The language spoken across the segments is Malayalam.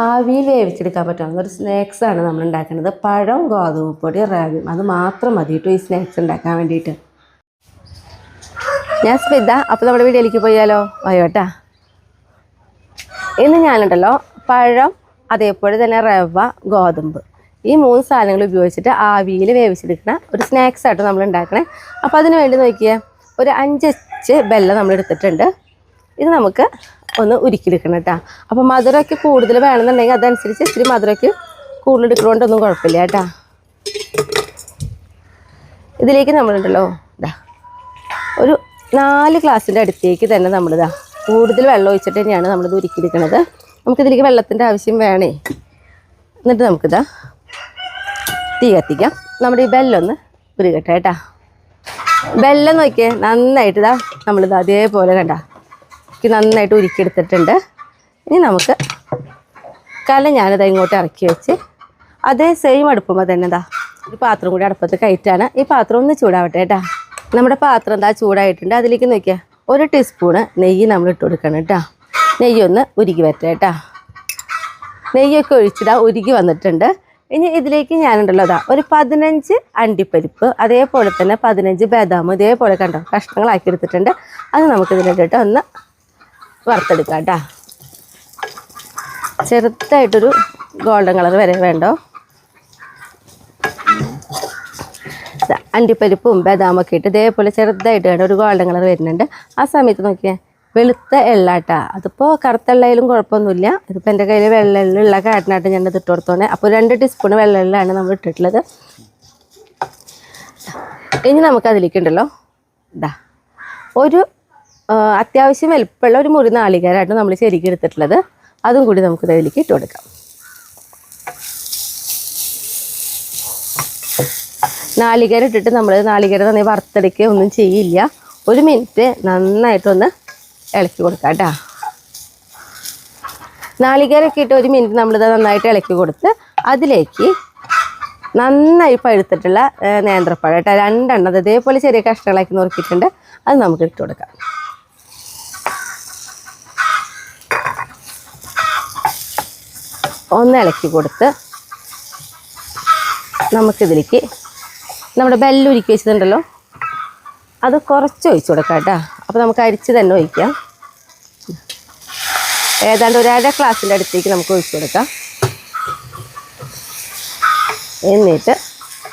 ആവിയിൽ വേവിച്ചെടുക്കാൻ പറ്റാവുന്ന ഒരു സ്നാക്സാണ് നമ്മൾ ഉണ്ടാക്കുന്നത്. പഴം, ഗോതമ്പ് പൊടി, റവയും അത് മാത്രം മതി കേട്ടോ ഈ സ്നാക്സ് ഉണ്ടാക്കാൻ വേണ്ടിയിട്ട്. ഞാൻ സ്മിത. അപ്പോൾ നമ്മുടെ വീഡിയോയിലേക്ക് പോയാലോ? വയോട്ടാ. ഇന്ന് ഞാനുണ്ടല്ലോ പഴം, അതേപോലെ തന്നെ റവ, ഗോതമ്പ്, ഈ 3 സാധനങ്ങൾ ഉപയോഗിച്ചിട്ട് ആവിയിൽ വേവിച്ചെടുക്കുന്ന ഒരു സ്നാക്സ് ആയിട്ട് നമ്മൾ ഉണ്ടാക്കണേ. അപ്പോൾ അതിന് വേണ്ടി നോക്കിയാൽ ഒരു 5 അച്ച് വെല്ലം നമ്മൾ എടുത്തിട്ടുണ്ട്. ഇത് നമുക്ക് ഒന്ന് ഉരുക്കിയെടുക്കണം കേട്ടോ. അപ്പോൾ മധുരമൊക്കെ കൂടുതൽ വേണമെന്നുണ്ടെങ്കിൽ അതനുസരിച്ച് ഇത്തിരി മധുരമൊക്കെ കൂടുതൽ എടുക്കുന്നതുകൊണ്ടൊന്നും കുഴപ്പമില്ല കേട്ടോ. ഇതിലേക്ക് നമ്മളുണ്ടല്ലോ ഒരു 4 ഗ്ലാസിൻ്റെ അടുത്തേക്ക് തന്നെ നമ്മളിതാ കൂടുതൽ വെള്ളം ഒഴിച്ചിട്ട് തന്നെയാണ് നമ്മളിത് ഉരുക്കിയെടുക്കുന്നത്. നമുക്കിതിലേക്ക് വെള്ളത്തിൻ്റെ ആവശ്യം വേണേ. എന്നിട്ട് നമുക്കിതാ തീ കത്തിക്കാം. നമ്മുടെ ഈ ബെല്ലൊന്ന് ഉരുകട്ടെ കേട്ടോ. ബെല്ലം നോക്കിയേ നന്നായിട്ട് ഇതാ നമ്മളിത് അതേപോലെ കണ്ട നന്നായിട്ട് ഉരുക്കിയെടുത്തിട്ടുണ്ട്. ഇനി നമുക്ക് ഞാനിത് ഇങ്ങോട്ട് ഇറക്കി വെച്ച് അതേ സെയിം അടുപ്പുമ്പോൾ തന്നെ എന്താ ഒരു പാത്രം കൂടി അടുപ്പത്ത് കയറ്റാണ്. ഈ പാത്രം ഒന്ന് ചൂടാവട്ടെ കേട്ടോ. നമ്മുടെ പാത്രം എന്താ ചൂടായിട്ടുണ്ട്. അതിലേക്ക് നോക്കിയാൽ 1 ടീസ്പൂണ് നെയ്യ് നമ്മൾ ഇട്ട് കൊടുക്കണം കേട്ടോ. നെയ്യൊന്ന് ഉരുകി വരട്ടെ കേട്ടോ. നെയ്യൊക്കെ ഒഴിച്ചിടാ ഉരുകി വന്നിട്ടുണ്ട്. ഇനി ഇതിലേക്ക് ഞാനുണ്ടല്ലോ ഒരു 15 അണ്ടിപ്പരിപ്പ്, അതേപോലെ തന്നെ 15 ബദാം ഇതേപോലെ കണ്ടോ കഷ്ണങ്ങളാക്കി എടുത്തിട്ടുണ്ട്. അത് നമുക്കിതിലിട്ടിട്ട് ഒന്ന് വറുത്തെടുക്കാം കേട്ടോ. ചെറുതായിട്ടൊരു ഗോൾഡൻ കളർ വരെ വേണ്ടോ. അണ്ടിപ്പരിപ്പും ബദാമൊക്കെ ഇട്ട് ഇതേപോലെ ചെറുതായിട്ട് വേണ്ട ഒരു ഗോൾഡൻ കളർ വരുന്നുണ്ട്. ആ സമയത്ത് നോക്കിയാൽ വെളുത്ത എള്ളാട്ടാ. അതിപ്പോൾ കറുത്ത എള്ളയിലും കുഴപ്പമൊന്നുമില്ല. ഇതിപ്പോൾ എൻ്റെ കയ്യിൽ വെള്ള എള്ളുള്ള കാരണമായിട്ട് ഞാനത് ഇട്ട് കൊടുത്തോണേ. അപ്പോൾ 2 ടീസ്പൂൺ വെള്ള എള്ളാണ് നമ്മൾ ഇട്ടിട്ടുള്ളത്. ഇനി നമുക്കതിലേക്കുണ്ടല്ലോ ഒരു അത്യാവശ്യം വലുപ്പമുള്ള ഒരു മുറി നാളികേരമായിട്ട് നമ്മൾ ശരിക്കും എടുത്തിട്ടുള്ളത്. അതും കൂടി നമുക്ക് ഇതിലേക്ക് ഇട്ട് കൊടുക്കാം. നാളികേരം ഇട്ടിട്ട് നമ്മൾ നാളികേരം നന്നായി വറുത്തെടുക്കുക ഒന്നും ചെയ്യില്ല. 1 മിനിറ്റ് നന്നായിട്ടൊന്ന് ഇളക്കി കൊടുക്കാം കേട്ടോ. നാളികേരമൊക്കെ ഇട്ട് 1 മിനിറ്റ് നമ്മളിത് നന്നായിട്ട് ഇളക്കി കൊടുത്ത് അതിലേക്ക് നന്നായി പഴുത്തിട്ടുള്ള നേന്ത്രപ്പഴം കേട്ടോ 2 എണ്ണം അതേപോലെ ചെറിയ കഷ്ണങ്ങളാക്കി നുറുക്കിയിട്ടുണ്ട്. അത് നമുക്ക് ഇട്ട് കൊടുക്കാം. ഒന്ന് ഇളക്കി കൊടുത്ത് നമുക്കിതിലേക്ക് നമ്മുടെ ബെല്ലുരുക്കി വെച്ചിട്ടുണ്ടല്ലോ അത് കുറച്ച് ഒഴിച്ചു കൊടുക്കാം കേട്ടോ. അപ്പോൾ നമുക്ക് അരിച്ച് തന്നെ ഒഴിക്കാം. ഏതാണ്ട് ഒരു 1/2 ഗ്ലാസിൻ്റെ അടുത്തേക്ക് നമുക്ക് ഒഴിച്ചു കൊടുക്കാം. എന്നിട്ട്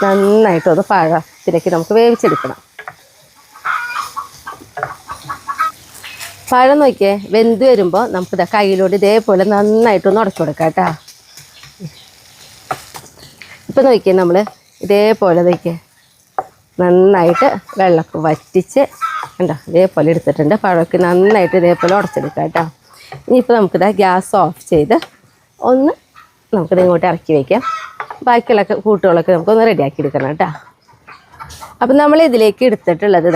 നന്നായിട്ടൊന്ന് പഴത്തിലേക്ക് നമുക്ക് വേവിച്ചെടുക്കണം. പഴം നോക്കിയേ വെന്ത് വരുമ്പോൾ നമുക്കിതാ കയ്യിലോട്ട് ഇതേപോലെ നന്നായിട്ടൊന്ന് ഉടച്ചു കൊടുക്കാം കേട്ടോ. ഇപ്പം നോക്കിയേ നമ്മൾ ഇതേപോലെ നോക്കിയേ നന്നായിട്ട് വെള്ളമൊക്കെ വറ്റിച്ച് കണ്ടോ ഇതേപോലെ എടുത്തിട്ടുണ്ട്. പഴമൊക്കെ നന്നായിട്ട് ഇതേപോലെ ഉടച്ചെടുക്കാം കേട്ടോ. ഇനിയിപ്പോൾ നമുക്കിതാ ഗ്യാസ് ഓഫ് ചെയ്ത് ഒന്ന് നമുക്കിത് ഇങ്ങോട്ട് ഇറക്കി വയ്ക്കാം. ബാക്കിയുള്ള കൂട്ടുകളൊക്കെ നമുക്കൊന്ന് റെഡിയാക്കി എടുക്കണം കേട്ടോ. അപ്പം നമ്മൾ ഇതിലേക്ക് എടുത്തിട്ടുള്ളത്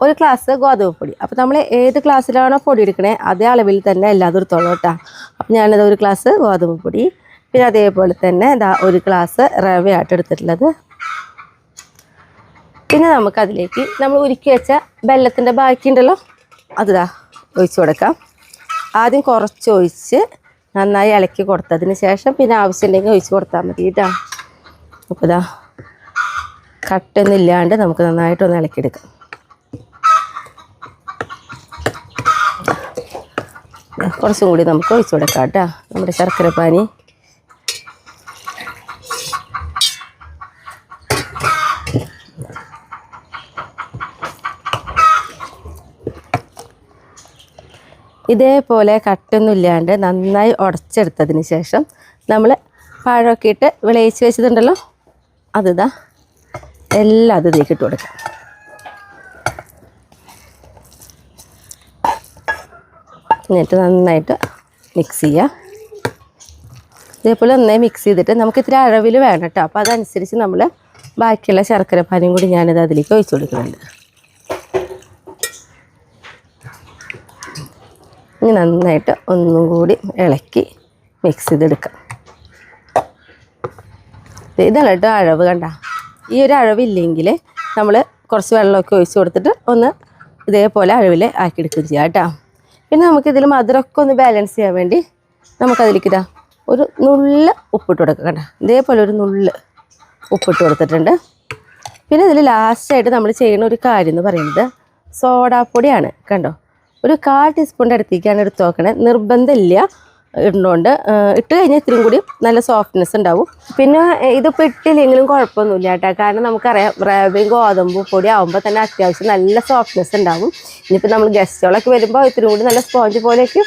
ഒരു ഗ്ലാസ് ഗോതമ്പ് പൊടി. അപ്പോൾ നമ്മൾ ഏത് ഗ്ലാസ്സിലാണോ പൊടി എടുക്കണേ അതേ അളവിൽ തന്നെ എല്ലാതും എടുത്തോളൂ കേട്ടോ. അപ്പോൾ ഞാനിത് 1 ഗ്ലാസ് ഗോതമ്പ് പൊടി, പിന്നെ അതേപോലെ തന്നെ ഒരു ഗ്ലാസ് റവയായിട്ട് എടുത്തിട്ടുള്ളത്. പിന്നെ നമുക്കതിലേക്ക് നമ്മൾ ഉരുക്കി വെച്ച വെല്ലത്തിൻ്റെ ബാക്കിയുണ്ടല്ലോ അത് ഒഴിച്ചു കൊടുക്കാം. ആദ്യം കുറച്ച് ഒഴിച്ച് നന്നായി ഇളക്കി കൊടുത്തതിന് ശേഷം പിന്നെ ആവശ്യമുണ്ടെങ്കിൽ ഒഴിച്ച് കൊടുത്താൽ മതി കേട്ടോ. അപ്പോൾ കട്ടൊന്നും ഇല്ലാണ്ട് നമുക്ക് നന്നായിട്ടൊന്ന് ഇളക്കിയെടുക്കാം. കുറച്ചും കൂടി നമുക്ക് ഒഴിച്ചു കൊടുക്കാം കേട്ടോ നമ്മുടെ ശർക്കരപ്പാനി. ഇതേപോലെ കട്ടൊന്നും ഇല്ലാണ്ട് നന്നായി ഉടച്ചെടുത്തതിന് ശേഷം നമ്മൾ പഴമൊക്കെ ഇട്ട് വിളയിച്ച് വെച്ചതുണ്ടല്ലോ അതിതാ എല്ലാം അതിലേക്ക് ഇട്ട് കൊടുക്കാം. എന്നിട്ട് നന്നായിട്ട് മിക്സ് ചെയ്യുക. ഇതേപോലെ നന്നായി മിക്സ് ചെയ്തിട്ട് നമുക്ക് ഇത്തിരി അളവിൽ വേണം കേട്ടോ. അപ്പോൾ അതനുസരിച്ച് നമ്മൾ ബാക്കിയുള്ള ശർക്കരപ്പാനിയും കൂടി ഞാനിത് അതിലേക്ക് ഒഴിച്ചു കൊടുക്കുന്നുണ്ട്. ഇനി നന്നായിട്ട് ഒന്നും കൂടി ഇളക്കി മിക്സ് ചെയ്തെടുക്കാം. ഇതാണ് കേട്ടോ അളവ് കണ്ട. ഈ ഒരു അളവില്ലെങ്കിൽ നമ്മൾ കുറച്ച് വെള്ളമൊക്കെ ഒഴിച്ച് കൊടുത്തിട്ട് ഒന്ന് ഇതേപോലെ അളവിൽ ആക്കിയെടുക്കുകയും ചെയ്യാം കേട്ടോ. പിന്നെ നമുക്കിതിൽ മധുരമൊക്കെ ഒന്ന് ബാലൻസ് ചെയ്യാൻ വേണ്ടി നമുക്കതിലേക്ക് ഒരു നുള്ള് ഉപ്പിട്ട് കൊടുക്കുക. കണ്ടോ, ഇതേപോലെ ഒരു നുള്ള് ഉപ്പിട്ട് കൊടുത്തിട്ടുണ്ട്. പിന്നെ ഇതിൽ ലാസ്റ്റായിട്ട് നമ്മൾ ചെയ്യുന്ന ഒരു കാര്യം എന്ന് പറയുന്നത് സോഡാപ്പൊടിയാണ്. കണ്ടോ, ഒരു 1/4 ടീസ്പൂണിൻ്റെ അടുത്തേക്കാണ് എടുത്ത് നോക്കണേ. നിർബന്ധമില്ല, ഇടുന്നതുകൊണ്ട് ഇട്ട് കഴിഞ്ഞാൽ ഇത്രയും കൂടി നല്ല സോഫ്റ്റ്നെസ് ഉണ്ടാവും. പിന്നെ ഇതിപ്പോൾ ഇട്ടില്ലെങ്കിലും കുഴപ്പമൊന്നുമില്ല കേട്ടോ, കാരണം നമുക്കറിയാം റവയും ഗോതമ്പും പൊടി ആകുമ്പോൾ തന്നെ അത്യാവശ്യം നല്ല സോഫ്റ്റ്നെസ് ഉണ്ടാവും. ഇനിയിപ്പോൾ നമ്മൾ ഗസ്റ്റുകളൊക്കെ വരുമ്പോൾ ഇത്രയും കൂടി നല്ല സ്പോഞ്ച് പോലെയൊക്കെ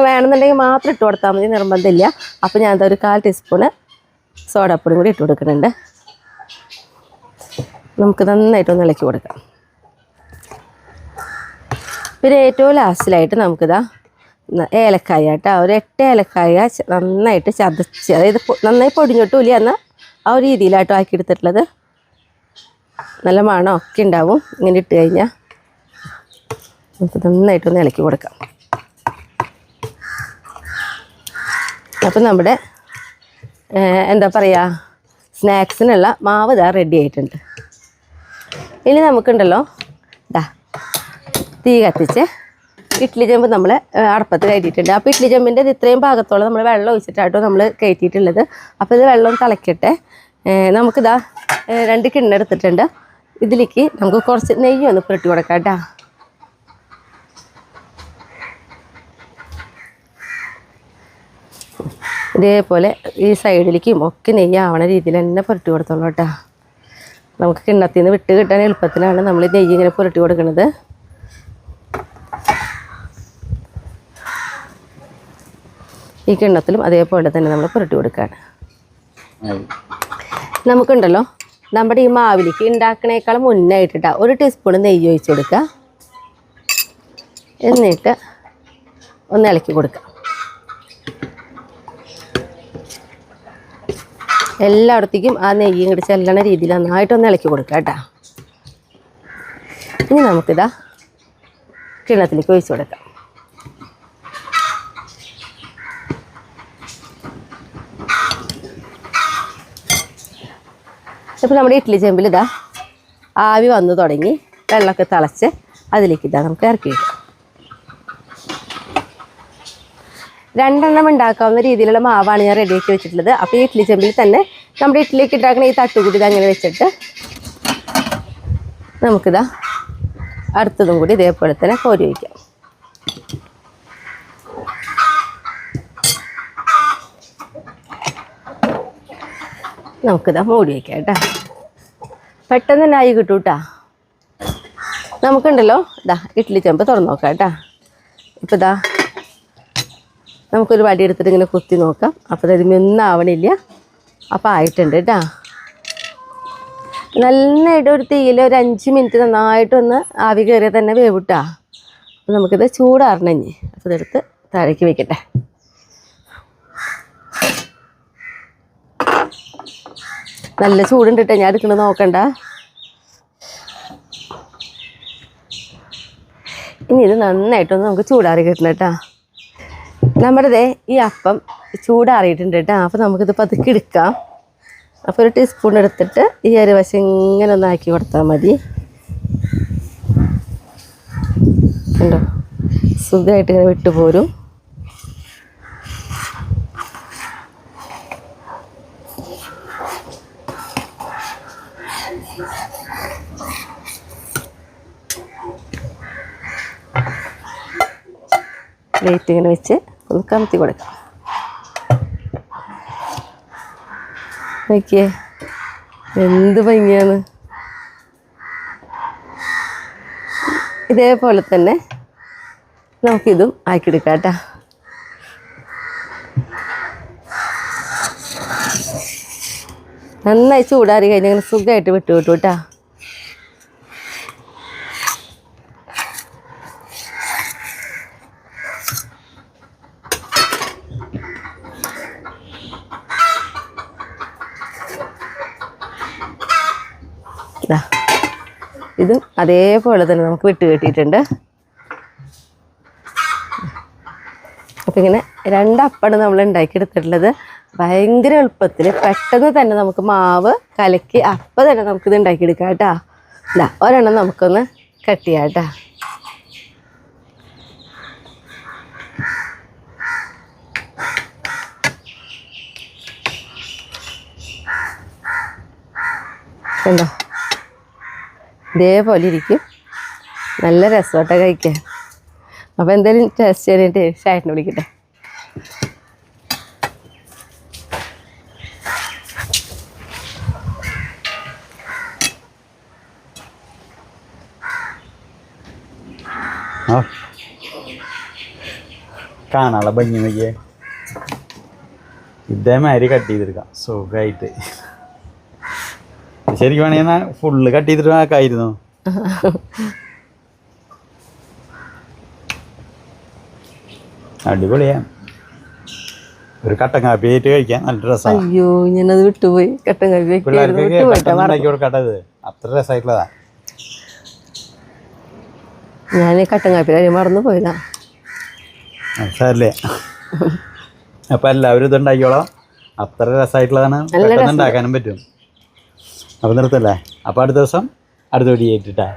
വേണമെന്നുണ്ടെങ്കിൽ മാത്രം ഇട്ട് കൊടുത്താൽ മതി, നിർബന്ധമില്ല. അപ്പോൾ ഞാൻ ഒരു 1/4 ടീസ്പൂണ് സോഡാപ്പൊടിയും കൂടി ഇട്ട് കൊടുക്കുന്നുണ്ട്. നമുക്ക് നന്നായിട്ടൊന്ന് ഇളക്കി കൊടുക്കാം. പിന്നെ ഏറ്റവും ലാസ്റ്റിലായിട്ട് നമുക്കിതാ ഏലക്കായ കേട്ടോ, ഒരു 8 ഏലക്കായ നന്നായിട്ട് ചതച്ച്, അതായത് നന്നായി പൊടിഞ്ഞിട്ടില്ല എന്നാൽ ആ ഒരു രീതിയിലാട്ടോ ആക്കിയെടുത്തിട്ടുള്ളത്. നല്ല മണമൊക്കെ ഉണ്ടാവും ഇങ്ങനെ ഇട്ട് കഴിഞ്ഞാൽ. നമുക്ക് നന്നായിട്ടൊന്ന് ഇളക്കി കൊടുക്കാം. അപ്പം നമ്മുടെ എന്താ പറയുക, സ്നാക്സിനുള്ള മാവ് ഇതാ റെഡി ആയിട്ടുണ്ട്. ഇനി നമുക്കുണ്ടല്ലോ ഇതാ തീ കത്തിച്ച് ഇഡ്ഡലി ചെമ്പ് നമ്മൾ അടുപ്പത്ത് കയറ്റിയിട്ടുണ്ട്. അപ്പോൾ ഇഡ്ഡലി ചെമ്പിൻ്റെ ഇത്രയും ഭാഗത്തോളം നമ്മൾ വെള്ളം ഒഴിച്ചിട്ടാട്ടോ നമ്മൾ കയറ്റിയിട്ടുള്ളത്. അപ്പോൾ ഇത് വെള്ളം തിളക്കട്ടെ. നമുക്കിതാ 2 കിണ്ണ എടുത്തിട്ടുണ്ട്. ഇതിലേക്ക് നമുക്ക് കുറച്ച് നെയ്യ് ഒന്ന് പുരട്ടി കൊടുക്കാം കേട്ടോ. ഇതേപോലെ ഈ സൈഡിലേക്കും ഒക്കെ നെയ്യ് ആവണ രീതിയിൽ തന്നെ പുരട്ടി കൊടുത്തോളൂ കേട്ടോ. നമുക്ക് കിണ്ണത്തിൽ നിന്ന് വിട്ട് കിട്ടാൻ എളുപ്പത്തിലാണ് നമ്മൾ നെയ്യ് ഇങ്ങനെ പുരട്ടി കൊടുക്കുന്നത്. ഈ കിണ്ണത്തിലും അതേപോലെ തന്നെ നമ്മൾ പുരട്ടി കൊടുക്കുകയാണ്. നമുക്കുണ്ടല്ലോ നമ്മുടെ ഈ മാവിലേക്ക് ഉണ്ടാക്കണേക്കാളും മുന്നായിട്ടിട്ടാ 1 ടീസ്പൂൺ നെയ്യ് ഒഴിച്ച് കൊടുക്കുക. എന്നിട്ട് ഒന്ന് ഇളക്കി കൊടുക്കുക. എല്ലായിടത്തേക്കും ആ നെയ്യും ഇങ്ങോട്ട് ചെല്ലണ രീതിയിൽ നന്നായിട്ടൊന്ന് ഇളക്കി കൊടുക്കുക കേട്ടോ. ഇനി നമുക്കിതാ കിണ്ണത്തിലേക്ക് ഒഴിച്ച് കൊടുക്കാം. ഇപ്പോൾ നമ്മുടെ ഇഡ്ഡലി ചെമ്പിൽ ഇതാ ആവി വന്നു തുടങ്ങി, വെള്ളമൊക്കെ തിളച്ച് അതിലേക്ക് ഇതാ നമുക്ക് ഇറക്കി വയ്ക്കാം. 2 എണ്ണം ഉണ്ടാക്കാവുന്ന രീതിയിലുള്ള മാവാണ് ഞാൻ റെഡിയാക്കി വെച്ചിട്ടുള്ളത്. അപ്പോൾ ഈ ഇഡ്ഡലി ചെമ്പിൽ തന്നെ നമ്മുടെ ഇഡ്ഡലിക്ക് ഉണ്ടാക്കുന്ന ഈ തട്ടുകൂടി ഇതങ്ങനെ വെച്ചിട്ട് നമുക്കിതാ അടുത്തതും കൂടി ഇതേപോലെ തന്നെ കോരി വയ്ക്കാം. നമുക്കിതാ മൂടി വയ്ക്കാം കേട്ടോ. പെട്ടെന്ന് തന്നെ ആയി കിട്ടും കേട്ടോ. നമുക്കുണ്ടല്ലോ ഇതാ ഇഡ്ഡലി ചെമ്പ് തുറന്ന് നോക്കാം കേട്ടോ. ഇപ്പോൾ ഇതാ നമുക്കൊരു വടി എടുത്തിട്ട് ഇങ്ങനെ കുത്തി നോക്കാം. അപ്പോൾ അതിമൊന്നും ആവണില്ല. അപ്പോൾ ആയിട്ടുണ്ട് കേട്ടോ. നന്നായിട്ട് ഒരു തീയിൽ ഒരു 5 മിനിറ്റ് നന്നായിട്ടൊന്ന് ആവി കയറിയാൽ തന്നെ വേവിട്ടാ. അപ്പോൾ നമുക്കിത് ചൂടാറണഞ്ഞ്. അപ്പോൾ ഇതെടുത്ത് താഴേക്ക് വെക്കട്ടെ. നല്ല ചൂടുണ്ട് കേട്ടോ, ഞാൻ എടുക്കണത് നോക്കണ്ട. ഇനി ഇത് നന്നായിട്ടൊന്ന് നമുക്ക് ചൂടാറി കിട്ടണം കേട്ടോ. നമ്മുടെ ഈ അപ്പം ചൂടാറിയിട്ടുണ്ട് കേട്ടോ. അപ്പോൾ നമുക്കിത് പതുക്കെ എടുക്കാം. അപ്പോൾ 1 ടീസ്പൂൺ എടുത്തിട്ട് ഈ അരിവശം ഇങ്ങനെ ഒന്ന് ആക്കി കൊടുത്താൽ മതി. കണ്ടോ, സുഖമായിട്ട് ഇങ്ങനെ വിട്ടുപോരും. പ്ലേറ്റ് ഇങ്ങനെ വെച്ച് ഒന്ന് കമത്തി കൊടുക്കാം. നോക്കിയേ എന്ത് ഭംഗിയാണ്. ഇതേപോലെ തന്നെ നമുക്കിതും ആക്കിയെടുക്കാം കേട്ടോ. നന്നായി ചൂടാറി കഴിഞ്ഞാൽ അങ്ങനെ സുഖമായിട്ട് വിട്ടു കേട്ടോ. ഇതും അതേപോലെ തന്നെ നമുക്ക് വിട്ട് കെട്ടിയിട്ടുണ്ട്. അപ്പം ഇങ്ങനെ 2 അപ്പമാണ് നമ്മൾ ഉണ്ടാക്കിയെടുത്തിട്ടുള്ളത്. ഭയങ്കര എളുപ്പത്തിൽ പെട്ടെന്ന് തന്നെ നമുക്ക് മാവ് കലക്കി അപ്പം തന്നെ നമുക്കിത് ഉണ്ടാക്കിയെടുക്കാം കേട്ടോ. ഇല്ല, ഒരെണ്ണം നമുക്കൊന്ന് കട്ട് ചെയ്യാം കേട്ടോ. കണ്ടോ, ഇതേപോലെ ഇരിക്കും. നല്ല രസമായിട്ടാണ് കഴിക്കാൻ. അപ്പോൾ എന്തായാലും ടേസ്റ്റ് ചെയ്യാനായിട്ട് ഷായറ്റിനെ വിളിക്കട്ടെ. കാണാനുള്ള ഭംഗി നോക്കിയേ. ഇതേമാതിരി കട്ട് ചെയ്തെടുക്കാം സുഖമായിട്ട്. ശരിക്കും വേണമെങ്കിൽ ഫുള്ള് കട്ട് ചെയ്തിട്ട് ആക്കായിരുന്നു. അടിപൊളിയാ. ഒരു കട്ടൻ കാപ്പി ആയിട്ട് കഴിക്കാൻ നല്ല രസമാണ്. അയ്യോ, ഞാനത് വിട്ടുപോയി. കട്ടൻ കാപ്പി പിള്ളേർക്ക് ഉണ്ടാക്കി കൊടുക്കട്ടത്. അത്ര രസമായിട്ടുള്ളതാ. ഞാൻ കട്ടൻ കാപ്പി കാര്യം മറന്നു പോയതാ. സാരല്ലേ. അപ്പം എല്ലാവരും ഇത് ഉണ്ടാക്കിയോളാം. അത്ര രസമായിട്ടുള്ളതാണ്. പെട്ടെന്ന് ഉണ്ടാക്കാനും പറ്റും. അപ്പം നിർത്തല്ലേ. അപ്പം അടുത്ത ദിവസം അടുത്ത വീഡിയോ ആയിട്ടിട്ടാ.